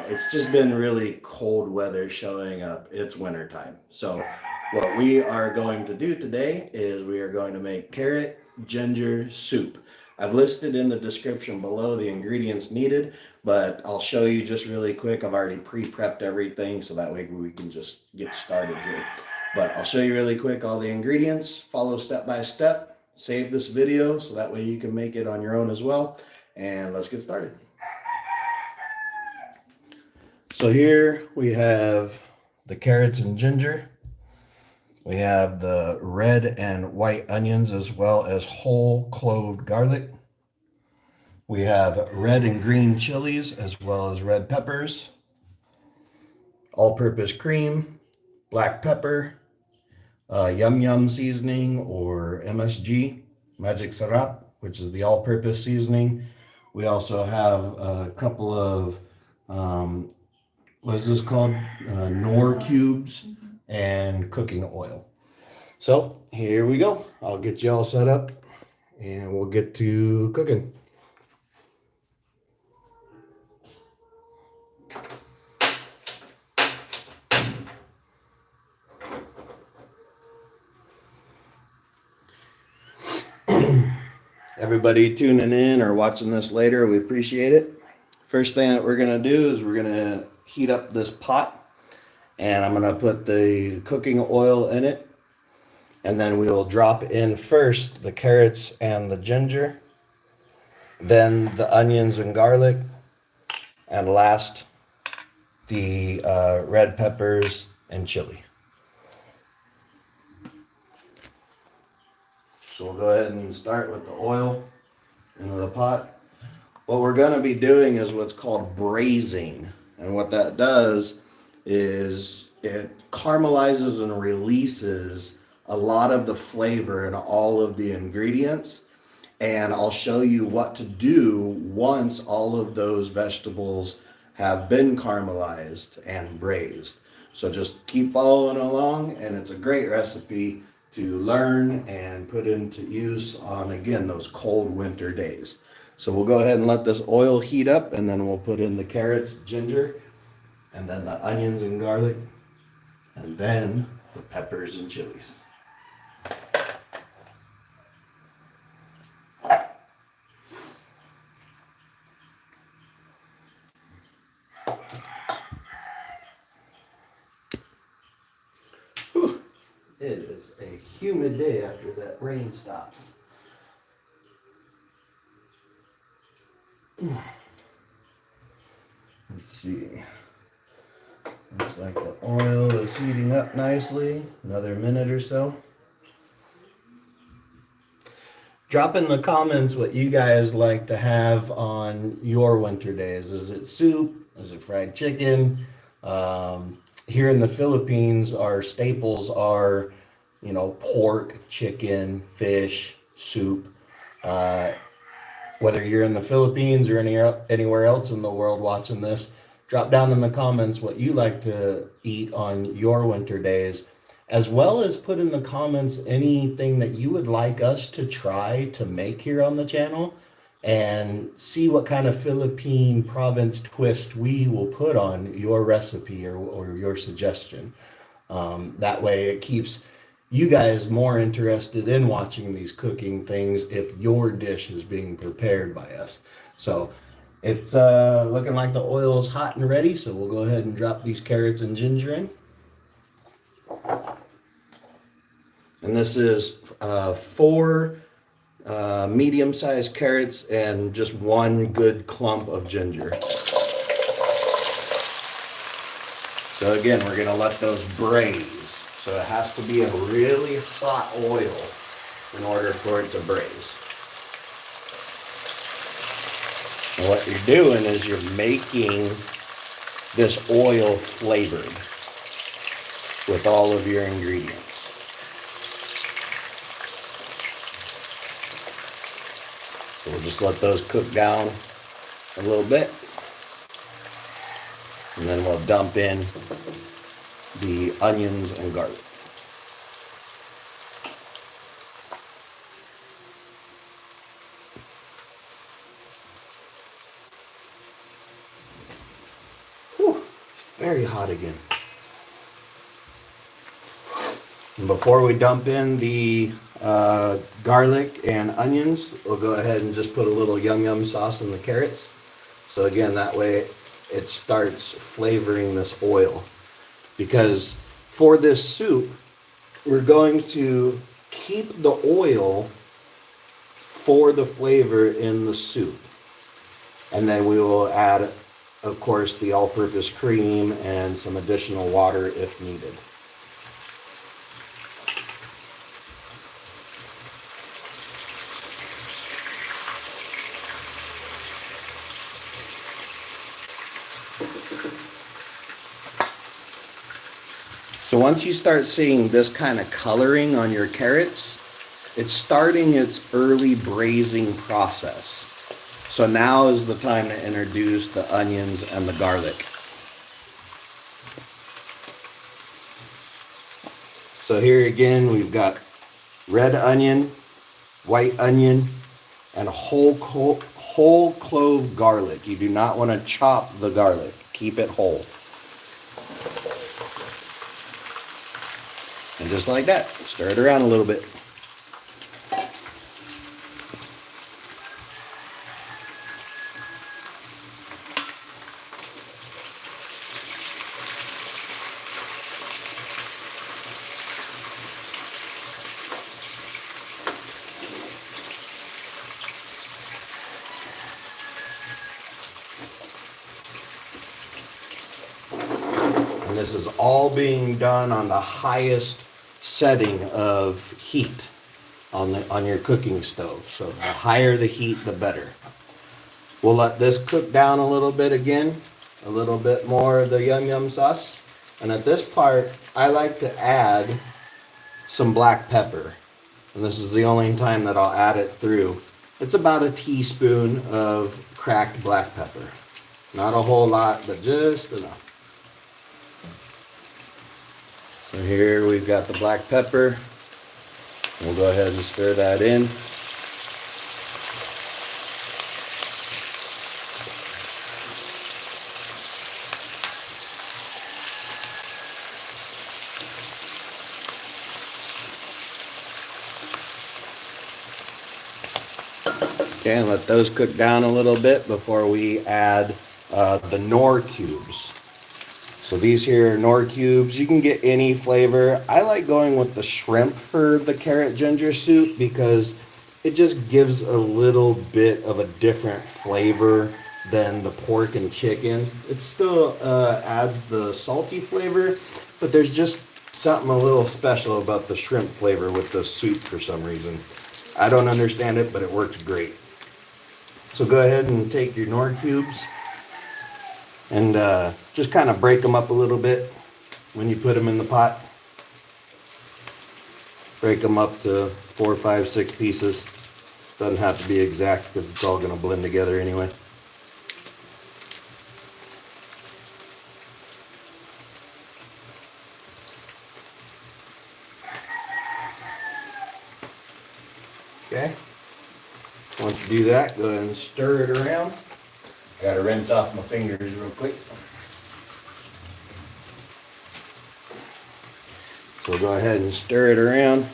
It's just been really cold weather showing up. It's winter time. So what we are going to do today is we are going to make carrot ginger soup. I've listed in the description below the ingredients needed, but I'll show you just really quick. I've already pre-prepped everything so that way we can just get started here. But I'll show you really quick all the ingredients, follow step by step, save this video so that way you can make it on your own as well. And let's get started. So here we have the carrots and ginger. We have the red and white onions as well as whole clove garlic. We have red and green chilies as well as red peppers, all-purpose cream, black pepper, Yumyum seasoning or MSG, magic syrup, which is the all-purpose seasoning. We also have a couple of what is this called? Nor cubes and cooking oil. So here we go. I'll get you all set up and we'll get to cooking. Everybody tuning in or watching this later, we appreciate it. First thing that we're going to do is we're going to heat up this pot, and I'm going to put the cooking oil in it, and then we will drop in first the carrots and the ginger, then the onions and garlic, and last the red peppers and chili. So we'll go ahead and start with the oil into the pot. What we're going to be doing is what's called braising. And what that does is it caramelizes and releases a lot of the flavor and all of the ingredients. And I'll show you what to do once all of those vegetables have been caramelized and braised. So just keep following along, and it's a great recipe to learn and put into use on, again, those cold winter days. So we'll go ahead and let this oil heat up, and then we'll put in the carrots, ginger, and then the onions and garlic, and then the peppers and chilies. Whew. It is a humid day after that rain stops. Let's see. Looks like the oil is heating up nicely. Another minute or so. Drop in the comments what you guys like to have on your winter days. Is it soup? Is it fried chicken? Here in the Philippines, our staples are, pork, chicken, fish, soup. Whether you're in the Philippines or anywhere else in the world watching this, drop down in the comments what you like to eat on your winter days, as well as put in the comments anything that you would like us to try to make here on the channel, and see what kind of Philippine province twist we will put on your recipe or your suggestion. That way it keeps you guys more interested in watching these cooking things if your dish is being prepared by us. So it's looking like the oil is hot and ready, so we'll go ahead and drop these carrots and ginger in. And this is 4 medium-sized carrots and just 1 good clump of ginger. So again, we're going to let those braise. So it has to be a really hot oil in order for it to braise. And what you're doing is you're making this oil flavored with all of your ingredients. So we'll just let those cook down a little bit. And then we'll dump in the onions and garlic. very hot again. And before we dump in the garlic and onions, we'll go ahead and just put a little Yumyum sauce in the carrots. So again, that way it starts flavoring this oil. Because for this soup, we're going to keep the oil for the flavor in the soup. And then we will add, of course, the all-purpose cream and some additional water if needed. So once you start seeing this kind of coloring on your carrots, it's starting its early braising process. So now is the time to introduce the onions and the garlic. So here again, we've got red onion, white onion, and whole clove garlic. You do not want to chop the garlic. Keep it whole. And just like that, stir it around a little bit. And this is all being done on the highest setting of heat on your cooking stove. So the higher the heat, the better. We'll let this cook down a little bit again, a little bit more of the Yumyum sauce. And at this part, I like to add some black pepper. And this is the only time that I'll add it through. It's about a teaspoon of cracked black pepper. Not a whole lot, but just enough. So here we've got the black pepper. We'll go ahead and stir that in. Okay, and let those cook down a little bit before we add the Knorr cubes. So these here are Knorr cubes. You can get any flavor. I like going with the shrimp for the carrot ginger soup because it just gives a little bit of a different flavor than the pork and chicken. It still adds the salty flavor, but there's just something a little special about the shrimp flavor with the soup for some reason. I don't understand it, but it works great. So go ahead and take your Knorr cubes and just kind of break them up a little bit when you put them in the pot. Break them up to 4, 5, 6 pieces. Doesn't have to be exact because it's all going to blend together anyway. Okay. Once you do that, go ahead and stir it around. Gotta rinse off my fingers real quick. So go ahead and stir it around.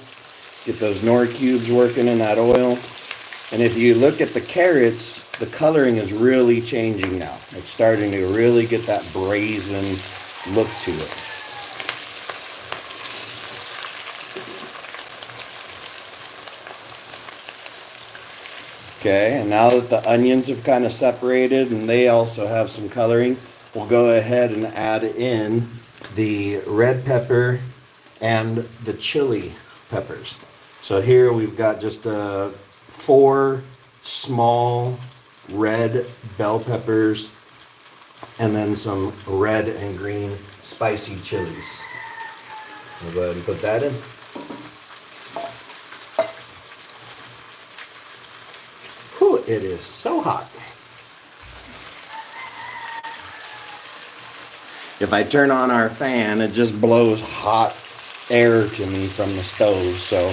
Get those Knorr cubes working in that oil. And if you look at the carrots, the coloring is really changing now. It's starting to really get that brazen look to it. Okay, and now that the onions have kind of separated and they also have some coloring, we'll go ahead and add in the red pepper and the chili peppers. So here we've got just 4 small red bell peppers and then some red and green spicy chilies. We'll go ahead and put that in. It is so hot. If I turn on our fan, it just blows hot air to me from the stove. So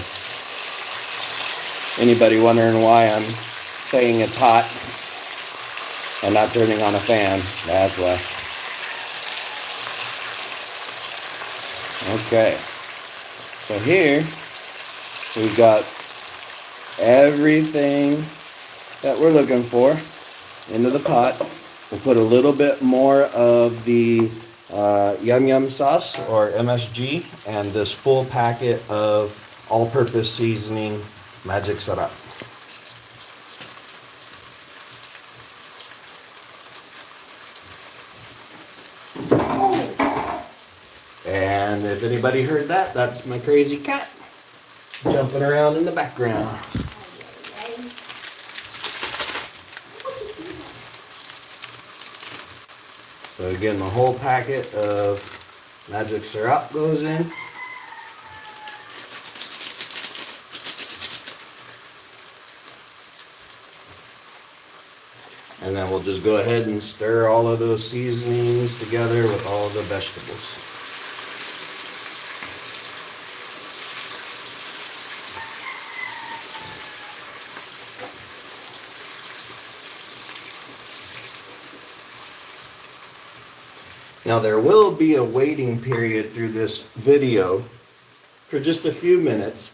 anybody wondering why I'm saying it's hot and not turning on a fan, that's why. Okay, so here we've got everything that we're looking for into the pot. We'll put a little bit more of the Yumyum sauce or MSG and this full packet of all-purpose seasoning magic syrup. And if anybody heard that, that's my crazy cat jumping around in the background. So again, the whole packet of magic syrup goes in. And then we'll just go ahead and stir all of those seasonings together with all of the vegetables. Now there will be a waiting period through this video for just a few minutes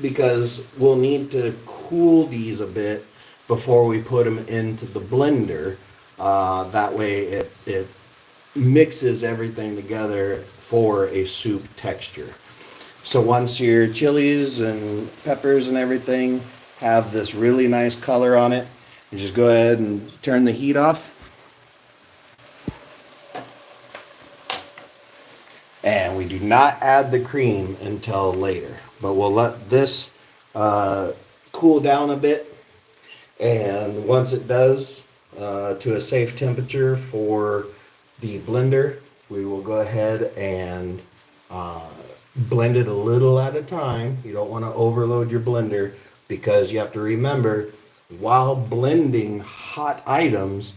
because we'll need to cool these a bit before we put them into the blender. That way it mixes everything together for a soup texture. So once your chilies and peppers and everything have this really nice color on it, you just go ahead and turn the heat off. And we do not add the cream until later, but we'll let this cool down a bit. And once it does to a safe temperature for the blender, we will go ahead and blend it a little at a time. You don't want to overload your blender because you have to remember, while blending hot items,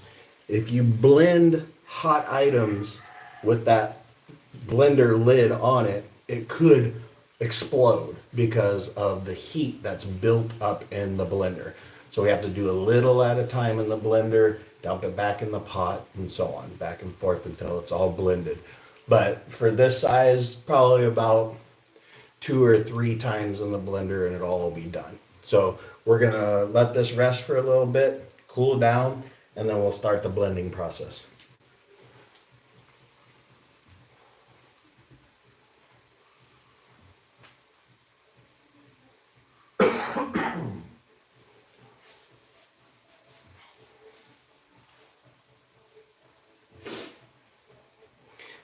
if you blend hot items with that blender lid on it, it could explode because of the heat that's built up in the blender. So we have to do a little at a time in the blender, dump it back in the pot, and so on, back and forth until it's all blended. But for this size, probably about 2 or 3 times in the blender and it'll all be done. So we're gonna let this rest for a little bit, cool down, and then we'll start the blending process.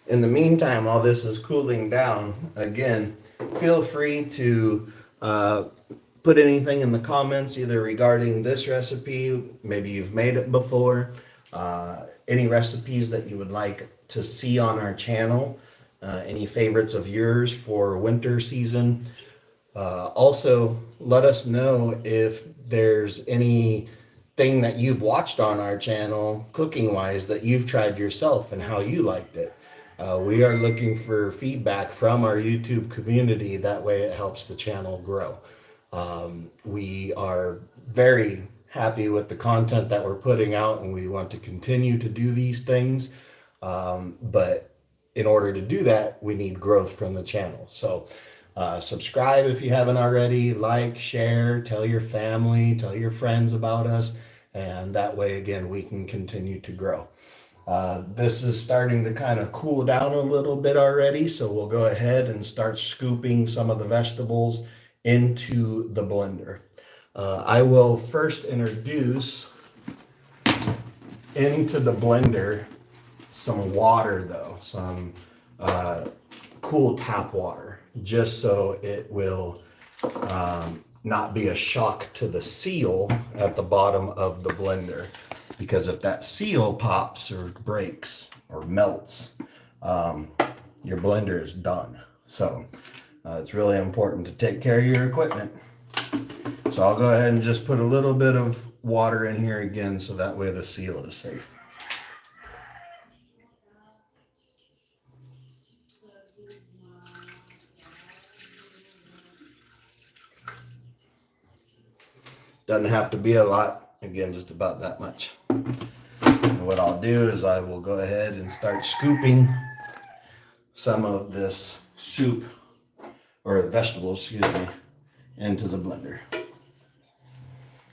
In the meantime, while this is cooling down, again, feel free to put anything in the comments, either regarding this recipe, maybe you've made it before, any recipes that you would like to see on our channel, any favorites of yours for winter season. Also, let us know if there's anything that you've watched on our channel, cooking-wise, that you've tried yourself and how you liked it. We are looking for feedback from our YouTube community. That way it helps the channel grow. We are very happy with the content that we're putting out, and we want to continue to do these things. But in order to do that, we need growth from the channel. So subscribe if you haven't already, like, share, tell your family, tell your friends about us. And that way, again, we can continue to grow. This is starting to kind of cool down a little bit already, so we'll go ahead and start scooping some of the vegetables into the blender. I will first introduce into the blender some water though, some cool tap water, just so it will not be a shock to the seal at the bottom of the blender. Because if that seal pops or breaks or melts, your blender is done. So it's really important to take care of your equipment. So I'll go ahead and just put a little bit of water in here again, so that way the seal is safe. Doesn't have to be a lot, again, just about that much. And what I'll do is I will go ahead and start scooping some of this soup, or the vegetables, excuse me, into the blender.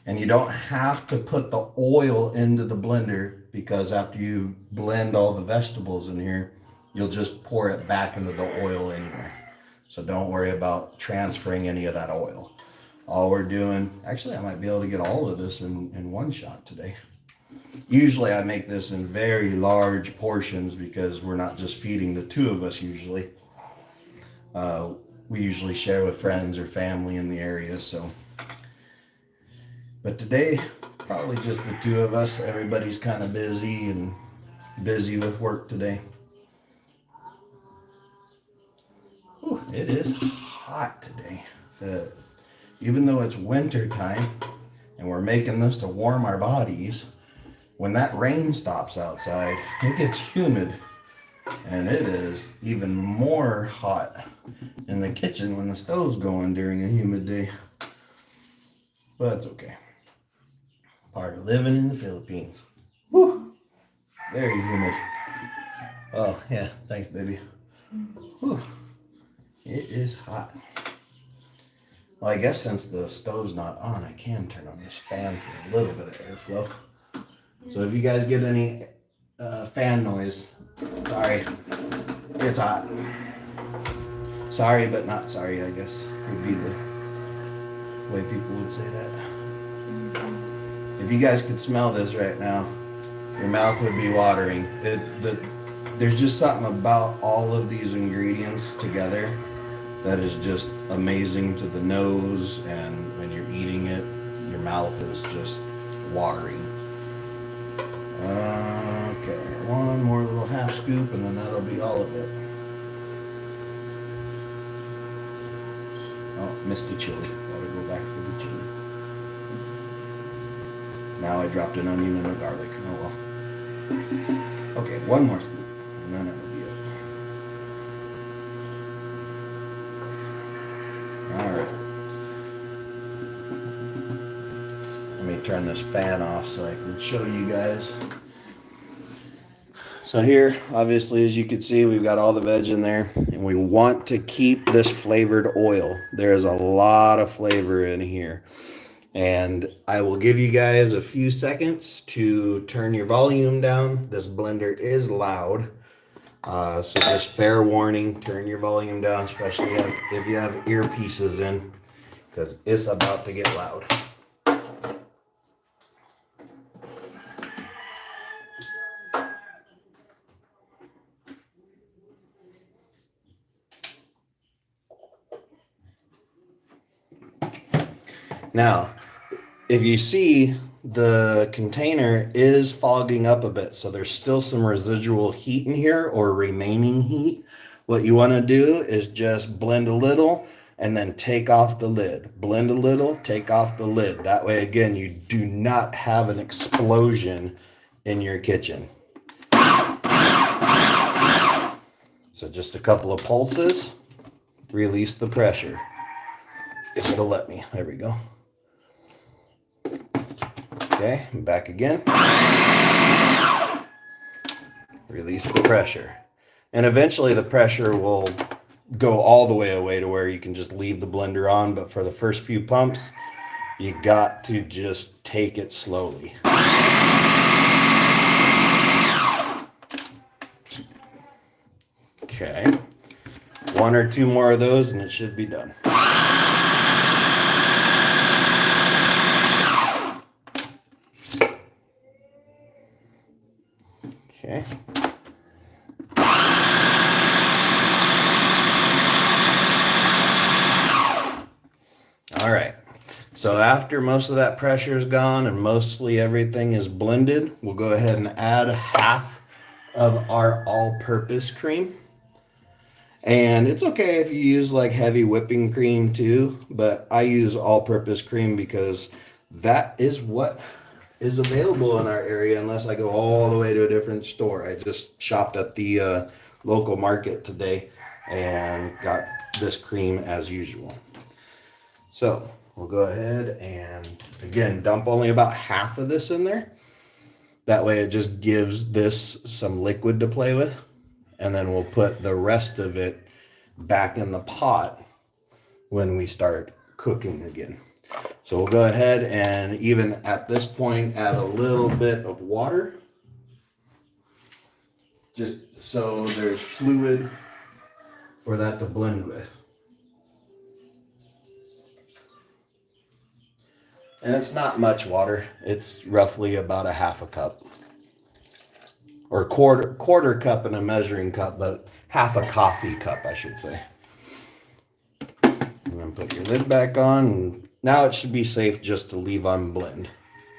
And you don't have to put the oil into the blender, because after you blend all the vegetables in here, you'll just pour it back into the oil anyway. So don't worry about transferring any of that oil. All we're doing, actually I might be able to get all of this in one shot today. Usually I make this in very large portions because we're not just feeding the two of us usually. We usually share with friends or family in the area, so. But today, probably just the two of us. Everybody's kind of busy with work today. Ooh, it is hot today. Even though it's winter time and we're making this to warm our bodies, when that rain stops outside, it gets humid. And it is even more hot in the kitchen when the stove's going during a humid day. But it's okay. Part of living in the Philippines. Woo! Very humid. Oh, yeah. Thanks, baby. Whew. It is hot. Well, I guess since the stove's not on, I can turn on this fan for a little bit of airflow. So if you guys get any fan noise, sorry. It's hot. Sorry, but not sorry, I guess, would be the way people would say that. If you guys could smell this right now, your mouth would be watering. There's just something about all of these ingredients together that is just amazing to the nose, and when you're eating it, your mouth is just watering. Okay, one more little half scoop and then that'll be all of it. Oh, missed the chili. Gotta go back for the chili. Now I dropped an onion and a garlic. Oh well. Okay, one more scoop and then that'll be it. Alright. Let me turn this fan off so I can show you guys. So here, obviously, as you can see, we've got all the veg in there, and we want to keep this flavored oil. There's a lot of flavor in here. And I will give you guys a few seconds to turn your volume down. This blender is loud. So just fair warning, turn your volume down, especially if you have earpieces in, because it's about to get loud. Now, if you see, the container is fogging up a bit, so there's still some residual heat in here, or remaining heat. What you want to do is just blend a little and then take off the lid. Blend a little, take off the lid. That way, again, you do not have an explosion in your kitchen. So just a couple of pulses, release the pressure. If it'll let me. There we go. Okay, I'm back again. Release the pressure. And eventually the pressure will go all the way away to where you can just leave the blender on, but for the first few pumps, you got to just take it slowly. Okay. One or two more of those and it should be done. Okay. All right. So after most of that pressure is gone and mostly everything is blended, we'll go ahead and add half of our all-purpose cream. And it's okay if you use like heavy whipping cream too, but I use all-purpose cream because that is what is available in our area unless I go all the way to a different store. I just shopped at the local market today and got this cream as usual. So we'll go ahead and again dump only about half of this in there. That way it just gives this some liquid to play with, and then we'll put the rest of it back in the pot when we start cooking again. So we'll go ahead and even at this point add a little bit of water, just so there's fluid for that to blend with. And it's not much water. It's roughly about a half a cup. Or quarter cup in a measuring cup, but half a coffee cup, I should say. And then put your lid back on. And now it should be safe just to leave on blend.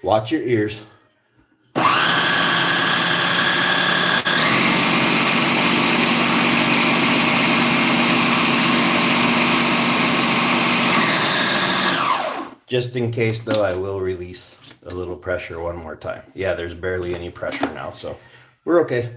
Watch your ears. Just in case, though, I will release a little pressure one more time. Yeah, there's barely any pressure now, so we're okay.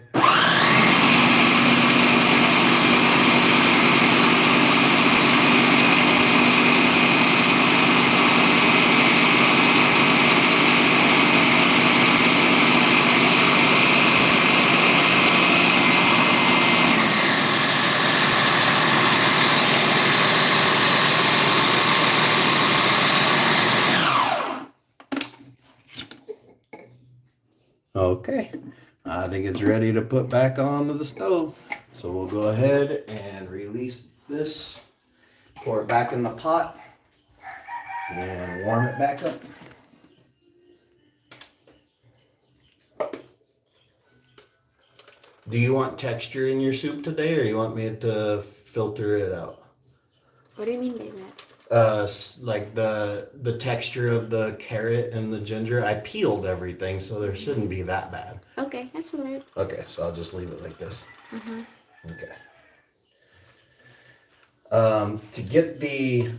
Okay, I think it's ready to put back onto the stove. So we'll go ahead and release this, pour it back in the pot, and warm it back up. Do you want texture in your soup today, or you want me to filter it out? What do you mean by that? Like the texture of the carrot and the ginger. I peeled everything, so there shouldn't be that bad. Okay, that's all right. Okay, so I'll just leave it like this. Mm-hmm. Okay. To get the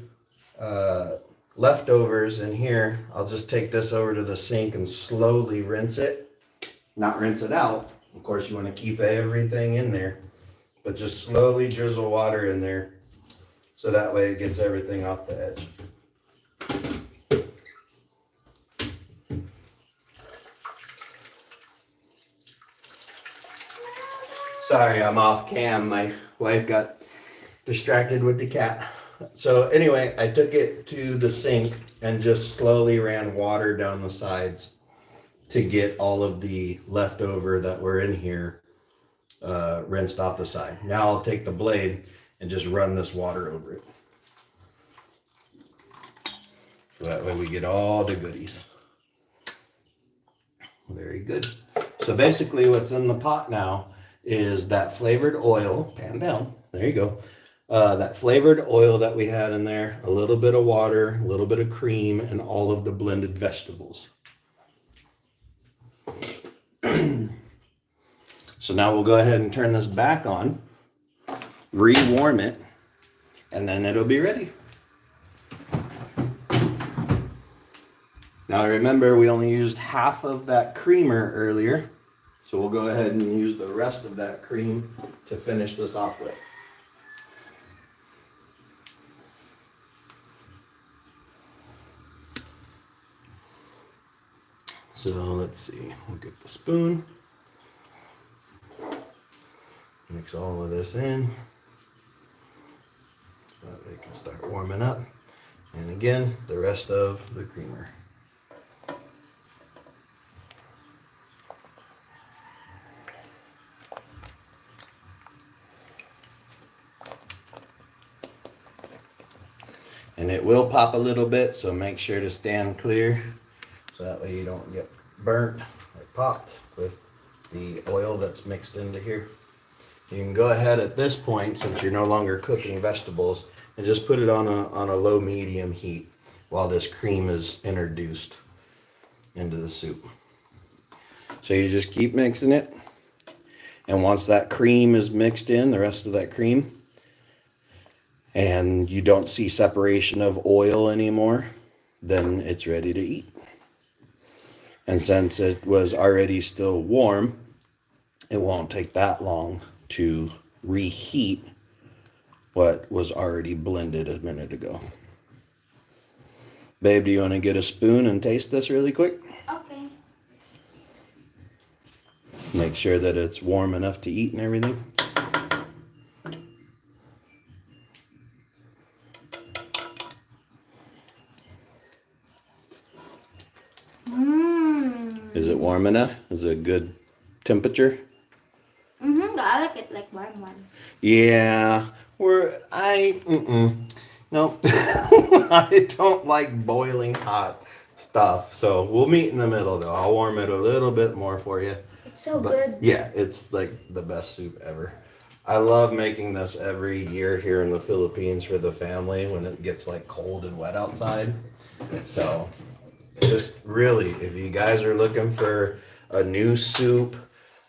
leftovers in here, I'll just take this over to the sink and slowly rinse it. Not rinse it out. Of course, you want to keep everything in there, but just slowly drizzle water in there, so that way it gets everything off the edge. Sorry, I'm off cam. My wife got distracted with the cat. So anyway, I took it to the sink and just slowly ran water down the sides to get all of the leftover that were in here rinsed off the side. Now I'll take the blade and just run this water over it. So that way we get all the goodies. Very good. So basically what's in the pot now is that flavored oil, pan down, there you go. That flavored oil that we had in there, a little bit of water, a little bit of cream, and all of the blended vegetables. So now we'll go ahead and turn this back on, re-warm it, and then it'll be ready. Now remember, we only used half of that creamer earlier, so we'll go ahead and use the rest of that cream to finish this off with. So let's see, we'll get the spoon, mix all of this in, so that they can start warming up. And again, the rest of the creamer. And it will pop a little bit, so make sure to stand clear, so that way you don't get burnt or popped with the oil that's mixed into here. You can go ahead at this point, since you're no longer cooking vegetables, and just put it on a low medium heat while this cream is introduced into the soup. So you just keep mixing it, and once that cream is mixed in, the rest of that cream, and you don't see separation of oil anymore, then it's ready to eat. And since it was already still warm, it won't take that long to reheat what was already blended a minute ago. Babe, do you want to get a spoon and taste this really quick? Okay. Make sure that it's warm enough to eat and everything. warm enough? Is it a good temperature? I like it like warm. Yeah, no, I don't like boiling hot stuff. So we'll meet in the middle though. I'll warm it a little bit more for you. It's so But good. yeah, it's like the best soup ever. I love making this every year here in the Philippines for the family when it gets like cold and wet outside. So just really, if you guys are looking for a new soup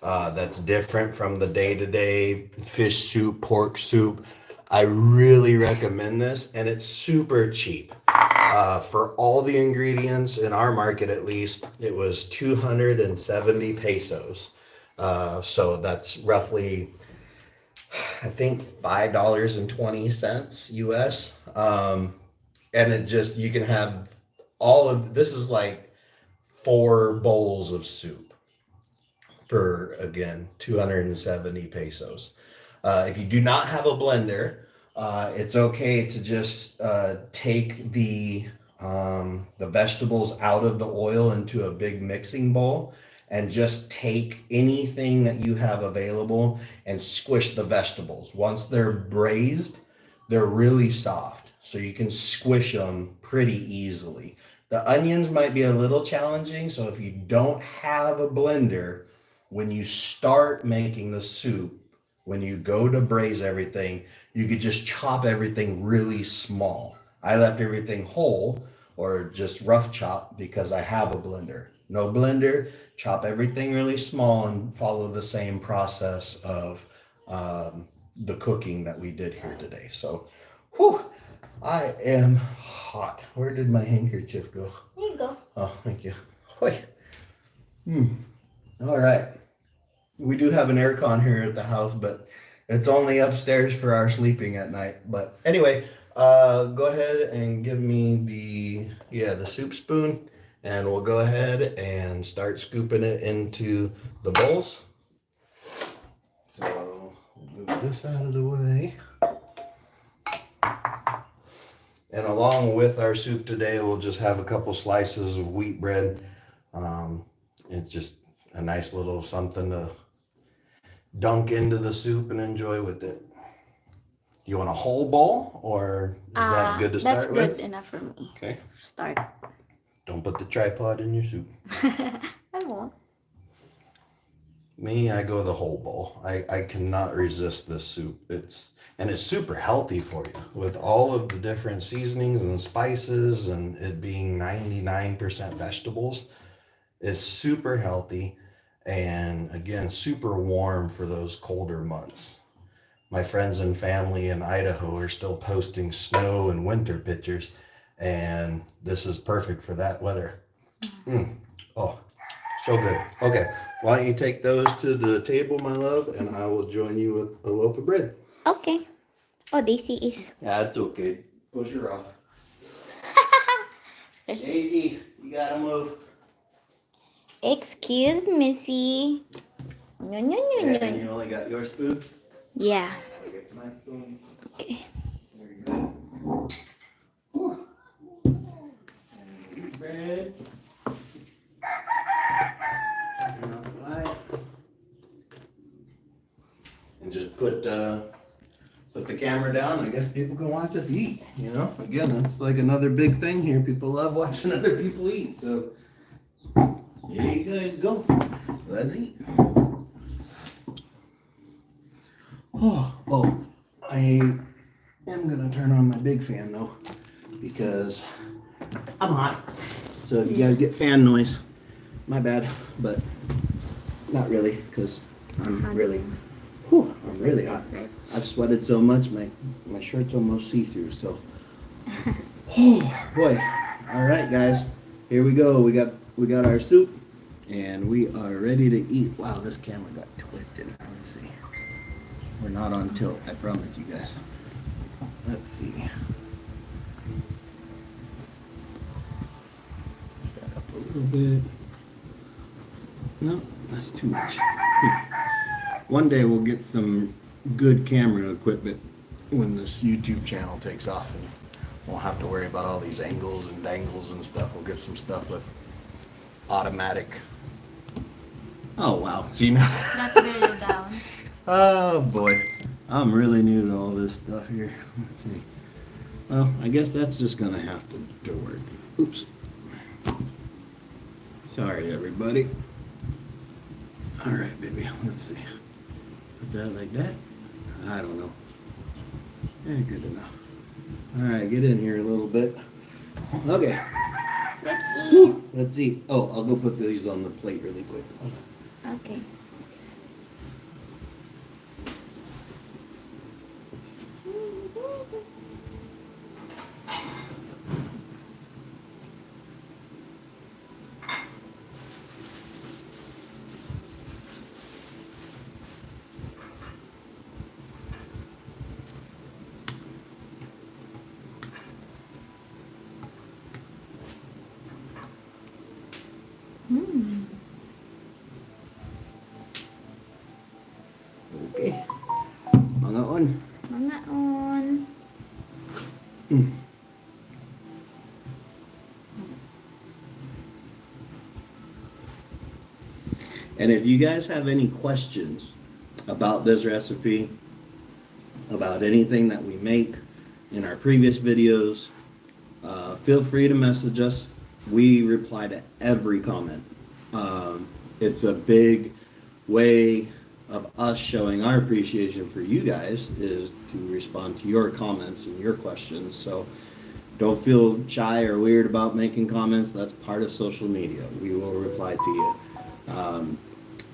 that's different from the day-to-day fish soup, pork soup, I really recommend this, and it's super cheap. For all the ingredients in our market, at least, it was 270 pesos. So that's roughly, I think, $5.20 US. And it just, you can have all of this is like 4 bowls of soup for, again, 270 pesos. If you do not have a blender, it's okay to just take the vegetables out of the oil into a big mixing bowl and just take anything that you have available and squish the vegetables. Once they're braised, they're really soft, so you can squish them pretty easily. The onions might be a little challenging, so if you don't have a blender, when you start making the soup, when you go to braise everything, you could just chop everything really small. I left everything whole or just rough chop because I have a blender. No blender, chop everything really small and follow the same process of the cooking that we did here today. So, whew, I am hot. Where did my handkerchief go? Here you go. Oh, thank you. Wait. All right. We do have an aircon here at the house, but it's only upstairs for our sleeping at night. But anyway, go ahead and give me the soup spoon, and we'll go ahead and start scooping it into the bowls. So we'll move this out of the way. And along with our soup today, we'll just have a couple slices of wheat bread. It's just a nice little something to dunk into the soup and enjoy with it. You want a whole bowl, or is that good to start with? That's good enough for me. Okay. Start. Don't put the tripod in your soup. I won't. Me, I go the whole bowl. I cannot resist this soup. It's super healthy for you with all of the different seasonings and spices, and it being 99% vegetables. It's super healthy. And again, super warm for those colder months. My friends and family in Idaho are still posting snow and winter pictures, and this is perfect for that weather. Oh, so good. Okay, why don't you take those to the table, my love, and I will join you with a loaf of bread. Okay. Oh, Daisy is. That's okay. Push her off. Daisy, you gotta move. Excuse Missy. No. And you only got your spoon? Yeah. I get my spoon. Okay. Very good. Whew. And bread. Turn off the light. And just put the camera down. I guess people can watch us eat. You know, again, that's like another big thing here. People love watching other people eat. So here you guys go. Let's eat. Oh, I am gonna turn on my big fan though, because I'm hot. So if you guys get fan noise, my bad, but not really, because I'm really hot. I've sweated so much, my shirt's almost see-through, so. Oh boy. All right, guys, here we go. We got our soup, and we are ready to eat. Wow, this camera got twisted. Let's see. We're not on tilt, I promise you guys. Let's see. Got up a little bit. No, that's too much. One day we'll get some good camera equipment when this YouTube channel takes off, and won't have to worry about all these angles and dangles and stuff. We'll get some stuff with automatic Oh wow, so you know. That's very down. Oh boy, I'm really new to all this stuff here. Let's see. Well, I guess that's just gonna have to work. Oops. Sorry, everybody. All right, baby. Let's see. Put that like that. I don't know. Good enough. All right, get in here a little bit. Okay. Let's eat. Let's eat. Oh, I'll go put these on the plate really quick. Okay. Okay. Mga on. Mga on. And if you guys have any questions about this recipe, about anything that we make in our previous videos, feel free to message us. We reply to every comment. It's a big way of us showing our appreciation for you guys is to respond to your comments and your questions. So don't feel shy or weird about making comments. That's part of social media. We will reply to you.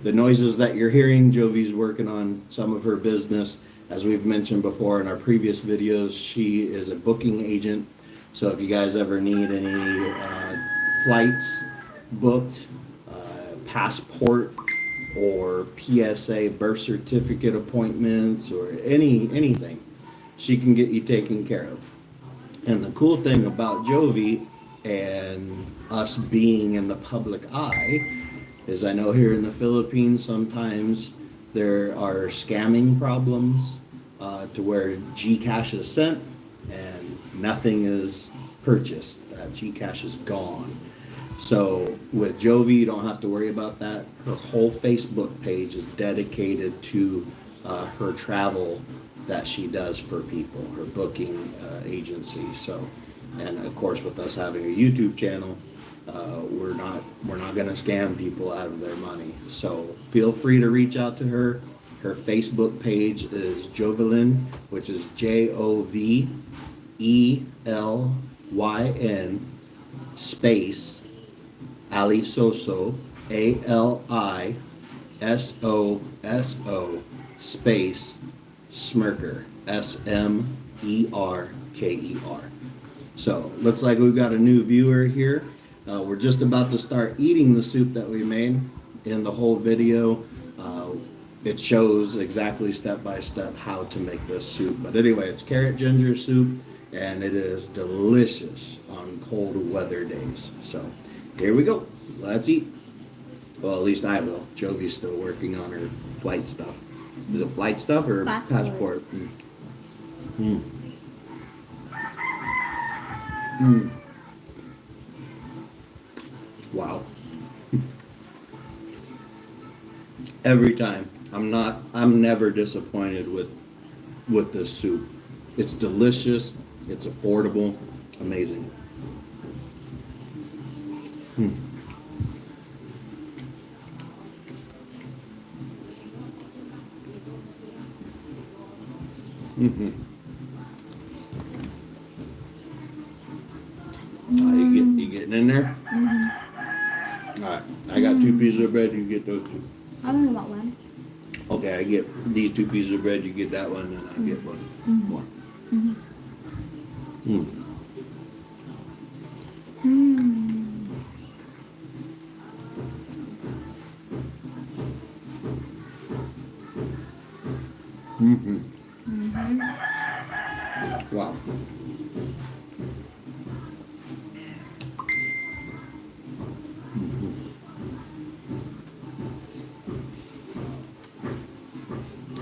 The noises that you're hearing, Jovy's working on some of her business. As we've mentioned before in our previous videos, she is a booking agent. So if you guys ever need any flights booked, passport or PSA birth certificate appointments or anything, she can get you taken care of. And the cool thing about Jovy and us being in the public eye is I know here in the Philippines sometimes there are scamming problems to where Gcash is sent and nothing is purchased. Gcash is gone. So with Jovy, you don't have to worry about that. Her whole Facebook page is dedicated to her travel that she does for people, her booking agency. So, and of course, with us having a YouTube channel, we're not going to scam people out of their money. So feel free to reach out to her. Her Facebook page is Jovelyn, which is Jovelyn space Alisoso ALISOSO space Smerker SMERKER. So looks like we've got a new viewer here. We're just about to start eating the soup that we made. In the whole video, it shows exactly step by step how to make this soup. But anyway, it's carrot ginger soup, and it is delicious on cold weather days. So here we go. Let's eat. Well, at least I will. Jovy's still working on her flight stuff. Is it flight stuff or passport? Wow. Every time. I'm never disappointed with this soup. It's delicious, it's affordable, amazing. You getting in there? Alright, I got 2 pieces of bread, you get those 2. I only want one. Okay, I get these 2 pieces of bread, you get that one, and I get one more. Wow.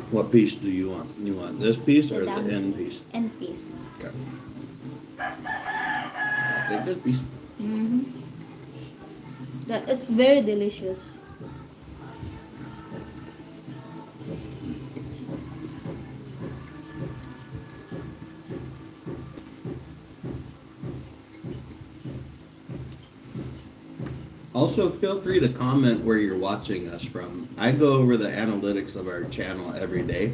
What piece do you want? You want this piece or the end piece? End piece. Okay. I'll take this piece. It's very delicious. Also, feel free to comment where you're watching us from. I go over the analytics of our channel every day,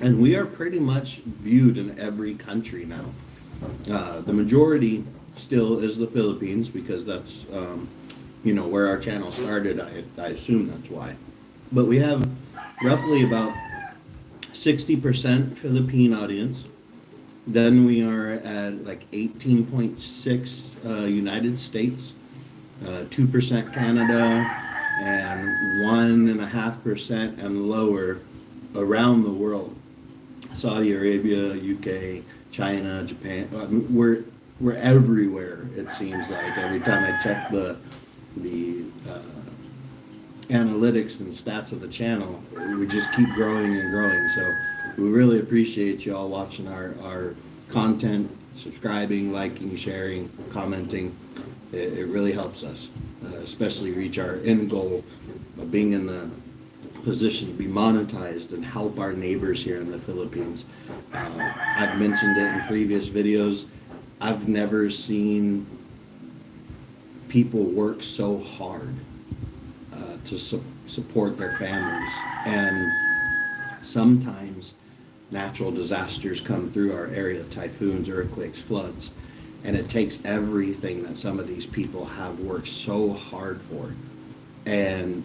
and we are pretty much viewed in every country now. The majority still is the Philippines because that's, where our channel started. I assume that's why. But we have roughly about 60% Philippine audience. Then we are at like 18.6 United States, 2% Canada, and 1.5% and lower around the world. Saudi Arabia, UK, China, Japan. We're everywhere. It seems like every time I check the analytics and stats of the channel, we just keep growing and growing. So we really appreciate you all watching our content, subscribing, liking, sharing, commenting. It really helps us, especially reach our end goal of being in the position to be monetized and help our neighbors here in the Philippines. I've mentioned it in previous videos. I've never seen people work so hard to support their families, and sometimes natural disasters come through our area, typhoons, earthquakes, floods, and it takes everything that some of these people have worked so hard for. And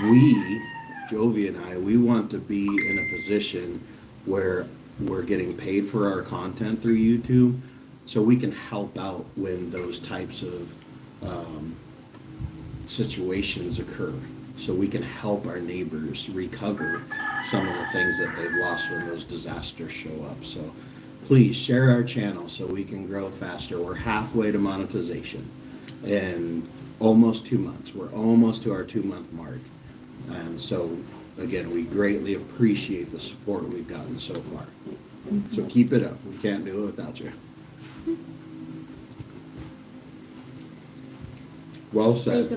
we, Jovy and I, we want to be in a position where we're getting paid for our content through YouTube, so we can help out when those types of situations occur, so we can help our neighbors recover some of the things that they've lost when those disasters show up. So please share our channel so we can grow faster. We're halfway to monetization in almost 2 months. We're almost to our 2-month mark. And so again, we greatly appreciate the support we've gotten so far. So keep it up. We can't do it without you. Well said.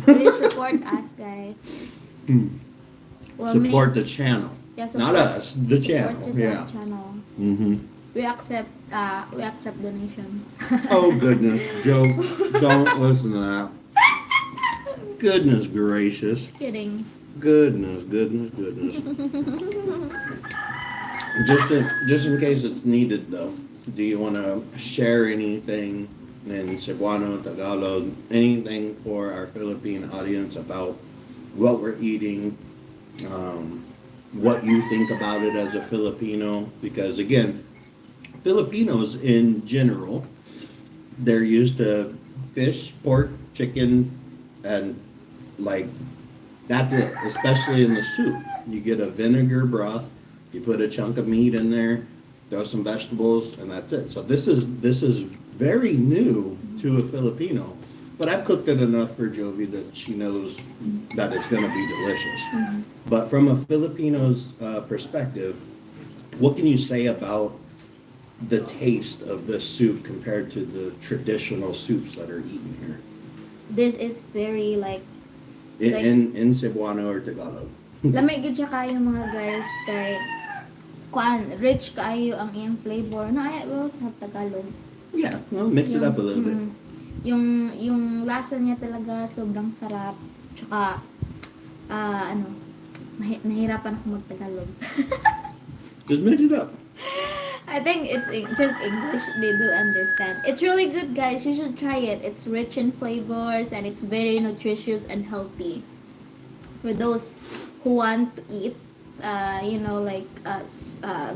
Please support us, guys. Well, Support the channel. Yeah, not us, the channel. The channel. Mm-hmm. We accept donations. Oh goodness, Joe, don't listen to that. Goodness gracious. Kidding. Goodness. Just in case it's needed though, do you want to share anything in Cebuano, Tagalog, anything for our Philippine audience about what we're eating, what you think about it as a Filipino? Because again, Filipinos in general, they're used to fish, pork, chicken, and like that's it, especially in the soup. You get a vinegar broth, you put a chunk of meat in there, throw some vegetables, and that's it. So this is very new to a Filipino, but I've cooked it enough for Jovy that she knows that it's going to be delicious. Mm-hmm. But from a Filipino's perspective, what can you say about the taste of this soup compared to the traditional soups that are eaten here? This is very like in Cebuano or Tagalog. Lamig gid siya kayo mga guys, kay rich kayo ang iyang flavor. No, I will sa Tagalog. Yeah, well, mix it up a little bit. Yung lasa niya talaga sobrang sarap. Tsaka nahirapan ako mag-Tagalog. Just mix it up. I think it's just English. They do understand. It's really good, guys. You should try it. It's rich in flavors and it's very nutritious and healthy. For those who want to eat,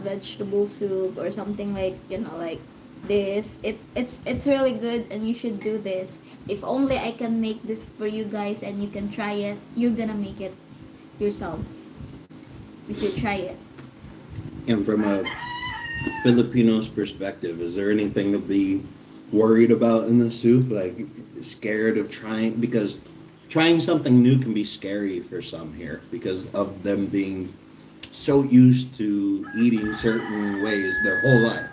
vegetable soup or something like this. It's really good and you should do this. If only I can make this for you guys and you can try it, you're gonna make it yourselves if you try it. And from a Filipino's perspective, is there anything to be worried about in the soup? Like scared of trying, because trying something new can be scary for some here because of them being so used to eating certain ways their whole life,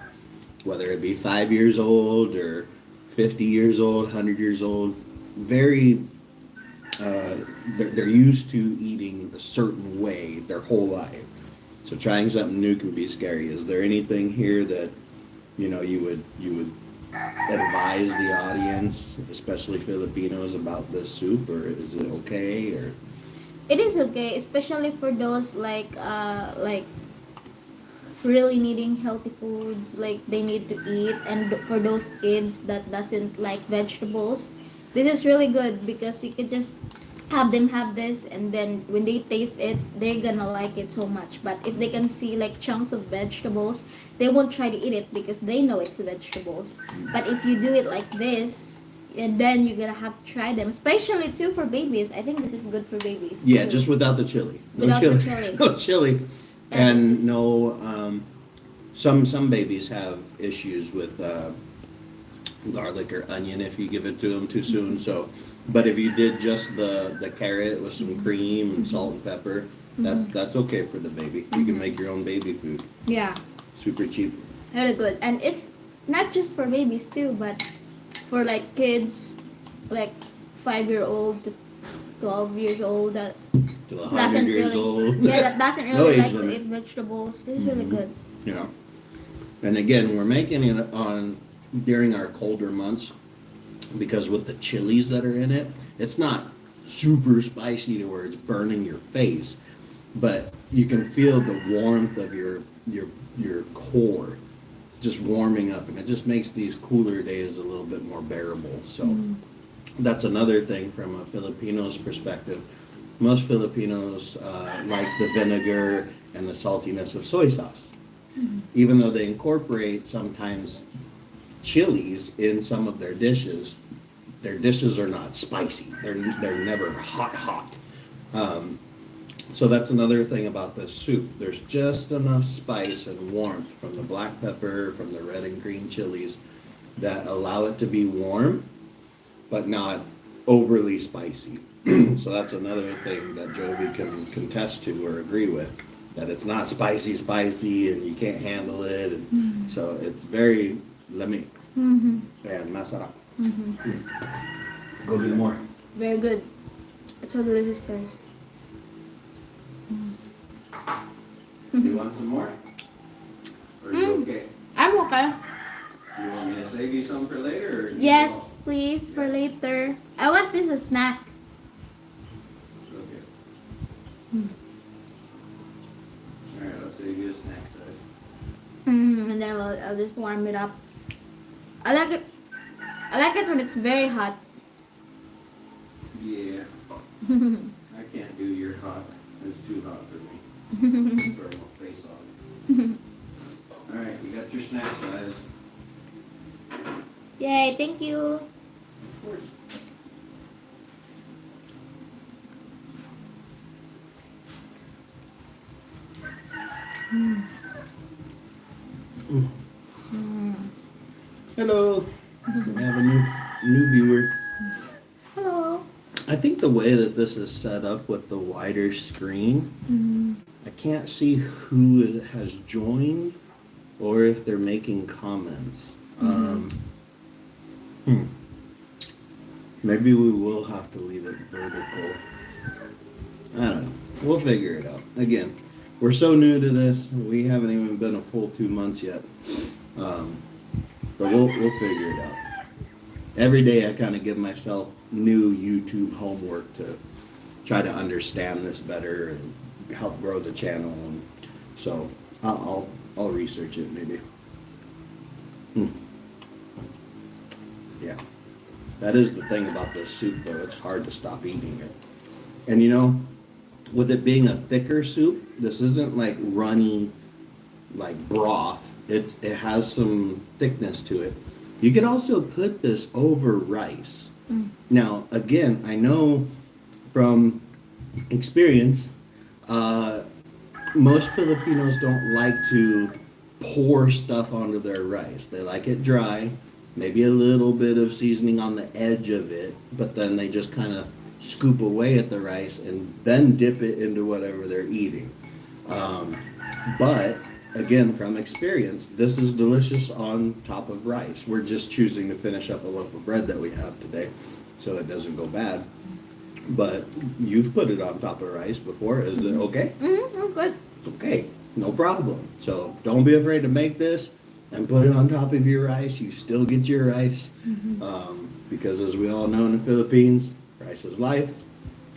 whether it be 5 years old or 50 years old, 100 years old. Very they're used to eating a certain way their whole life. So trying something new can be scary. Is there anything here that you would advise the audience, especially Filipinos, about this soup, or is it okay? Or It is okay, especially for those like really needing healthy foods, like they need to eat, and for those kids that doesn't like vegetables, this is really good because you could just have this, and then when they taste it, they're gonna like it so much. But if they can see like chunks of vegetables, they won't try to eat it because they know it's vegetables. But if you do it like this, and then you're gonna have to try them, especially too for babies. I think this is good for babies yeah, too. just without the chili. No Without the chili. chili. No chili. And And this is- no, some babies have issues with garlic or onion if you give it to them too soon. So, but if you did just the carrot with some cream and salt and pepper, that's okay for the baby. You can make your own baby food. Yeah, Super cheap. really good. And it's not just for babies too, but for like kids, like 5-year-old to 12 years old that To doesn't 100 years really, old. yeah, that doesn't No really age like to limit. eat vegetables. This is really good. Yeah. And again, we're making it on during our colder months because with the chilies that are in it, it's not super spicy to where it's burning your face, but you can feel the warmth of your core just warming up, and it just makes these cooler days a little bit more bearable. So that's another thing from a Filipino's perspective. Most Filipinos like the vinegar and the saltiness of soy sauce. Even though they incorporate sometimes chilies in some of their dishes are not spicy. They're never hot. So that's another thing about this soup. There's just enough spice and warmth from the black pepper, from the red and green chilies that allow it to be warm, but not overly spicy. So that's another thing that Jovi can contest to or agree with, that it's not spicy and you can't handle it. And so it's very lami and masarap. Go get more. Very good. It's so delicious, guys. You want some more? Or are you okay? I'm okay. You want me to save you some for later? Or you Yes, please, for later. I want this a snack. want- Okay. Alright, I'll save you a snack size. And then I'll just warm it up. I like it. I like it when it's very hot. Yeah. I can't do your hot. It's too hot for me. Burn my face off. Alright, you got your snack size. Yay, thank you. Of course. Hello. We have a new viewer. Hello. I think the way that this is set up with the wider screen, I can't see who has joined or if they're making comments. Maybe we will have to leave it vertical. I don't know. We'll figure it out. Again, we're so new to this. We haven't even been a full 2 months yet. But we'll figure it out. Every day I kind of give myself new YouTube homework to try to understand this better and help grow the channel. And so I'll research it maybe. Yeah. That is the thing about this soup though. It's hard to stop eating it. And you know, with it being a thicker soup, this isn't like runny, like broth. It has some thickness to it. You can also put this over rice. Now, again, I know from experience, most Filipinos don't like to pour stuff onto their rice. They like it dry, maybe a little bit of seasoning on the edge of it, but then they just kind of scoop away at the rice and then dip it into whatever they're eating. But again, from experience, this is delicious on top of rice. We're just choosing to finish up a loaf of bread that we have today so it doesn't go bad. But you've put it on top of rice before. Is it okay? I'm good. It's okay. No problem. So don't be afraid to make this. and put it on top of your rice. You still get your rice. Because as we all know in the Philippines, rice is life.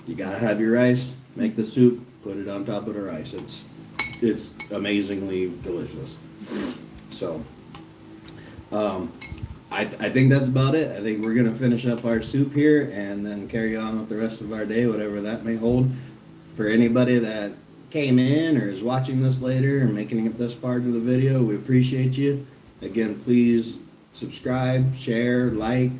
You gotta have your rice, make the soup, put it on top of the rice. It's amazingly delicious. So, I think that's about it. I think we're gonna finish up our soup here and then carry on with the rest of our day, whatever that may hold. For anybody that came in or is watching this later and making it this far to the video, we appreciate you. Again, please subscribe, share, like,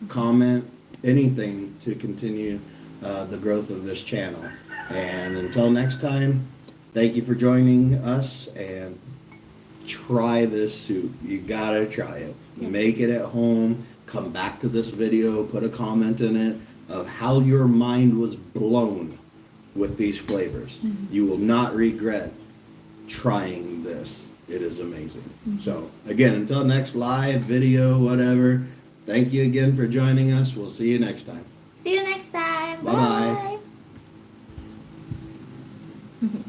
comment, anything to continue the growth of this channel. And until next time, thank you for joining us, and try this soup. You gotta try it. Yes. Make it at home. Come back to this video, put a comment in it of how your mind was blown with these flavors. You will not regret trying this. It is amazing. So again, until next live video, whatever, thank you again for joining us. We'll see you next time. See you next time. Bye-bye. Bye.